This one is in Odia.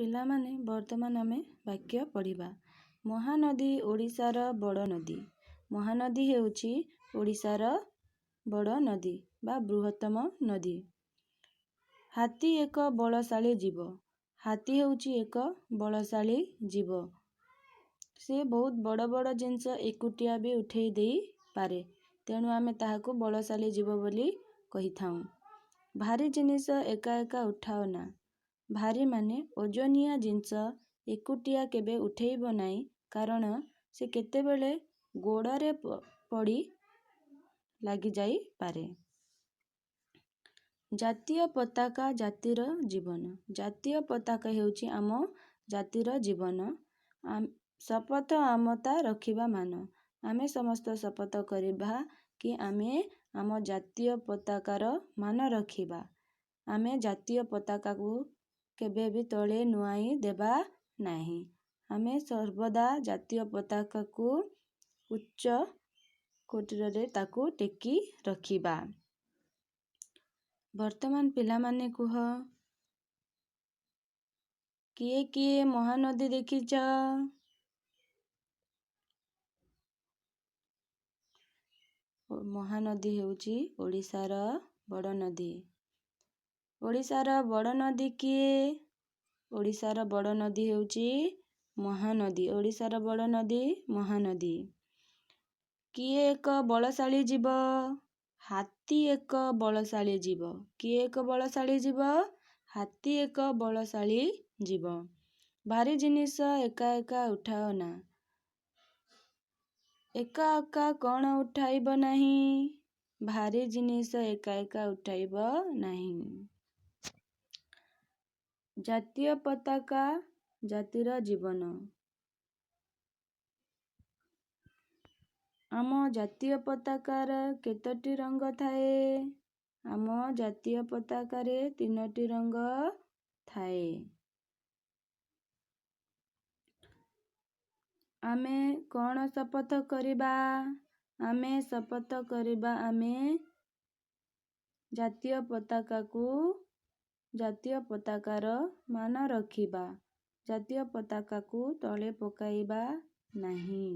ପିଲାମାନେ ବର୍ତ୍ତମାନ ଆମେ ବାକ୍ୟ ପଢ଼ିବା। ମହାନଦୀ ଓଡ଼ିଶାର ବଡ଼ ନଦୀ। ମହାନଦୀ ହେଉଛି ଓଡ଼ିଶାର ବଡ଼ ନଦୀ ବା ବୃହତ୍ତମ ନଦୀ। ହାତୀ ଏକ ବଳଶାଳୀ ଜୀବ। ହାତୀ ହେଉଛି ଏକ ବଳଶାଳୀ ଜୀବ। ସେ ବହୁତ ବଡ଼ ବଡ଼ ଜିନିଷ ଏକୁଟିଆ ବି ଉଠେଇ ଦେଇପାରେ। ତେଣୁ ଆମେ ତାହାକୁ ବଳଶାଳୀ ଜୀବ ବୋଲି କହିଥାଉ। ଭାରୀ ଜିନିଷ ଏକା ଏକା ଉଠାଅ ନା। ଭାରୀ ମାନେ ଓଜନିଆ ଜିନିଷ ଏକୁଟିଆ କେବେ ଉଠେଇବ ନାହିଁ, କାରଣ ସେ କେତେବେଳେ ଗୋଡ଼ରେ ପଡ଼ି ଲାଗିଯାଇପାରେ। ଜାତୀୟ ପତାକା ଜାତିର ଜୀବନ। ଜାତୀୟ ପତାକା ହେଉଛି ଆମ ଜାତିର ଜୀବନ। ଶପଥ ଆମତା ରଖିବା ମାନ। ଆମେ ସମସ୍ତ ଶପଥ କରିବା କି ଆମେ ଆମ ଜାତୀୟ ପତାକାର ମାନ ରଖିବା। ଆମେ ଜାତୀୟ ପତାକାକୁ କେବେ ବି ତଳେ ନୁଆଇଁ ଦେବା ନାହିଁ। ଆମେ ସର୍ବଦା ଜାତୀୟ ପତାକାକୁ ଉଚ୍ଚ କୋଟିରରେ ତାକୁ ଟେକି ରଖିବା। ବର୍ତ୍ତମାନ ପିଲାମାନେ କୁହ, କିଏ କିଏ ମହାନଦୀ ଦେଖିଛ? ମହାନଦୀ ହେଉଛି ଓଡ଼ିଶାର ବଡ଼ ନଦୀ। ଓଡ଼ିଶାର ବଡ଼ ନଦୀ କିଏ? ଓଡ଼ିଶାର ବଡ଼ ନଦୀ ହେଉଛି ମହାନଦୀ। ଓଡ଼ିଶାର ବଡ଼ ନଦୀ ମହାନଦୀ। କିଏ ଏକ ବଳଶାଳୀ ଜୀବ? ହାତୀ ଏକ ବଳଶାଳୀ ଜୀବ। କିଏ ଏକ ବଳଶାଳୀ ଜୀବ? ହାତୀ ଏକ ବଳଶାଳୀ ଜୀବ। ଭାରୀ ଜିନିଷ ଏକା ଏକା ଉଠାଅ ନା। ଏକା ଏକା କ'ଣ ଉଠାଇବ ନାହିଁ? ଭାରୀ ଜିନିଷ ଏକା ଏକା ଉଠାଇବ ନାହିଁ। ଜାତୀୟ ପତାକା ଜାତିର ଜୀବନ। ଆମ ଜାତୀୟ ପତାକାର କେତୋଟି ରଙ୍ଗ ଥାଏ? ଆମ ଜାତୀୟ ପତାକାରେ 3ଟି ରଙ୍ଗ ଥାଏ। ଆମେ କ'ଣ ଶପଥ କରିବା? ଆମେ ଶପଥ କରିବା ଆମେ ଜାତୀୟ ପତାକାର ମାନ ରଖିବା। ଜାତୀୟ ପତାକାକୁ ତଳେ ପକାଇବା ନାହିଁ।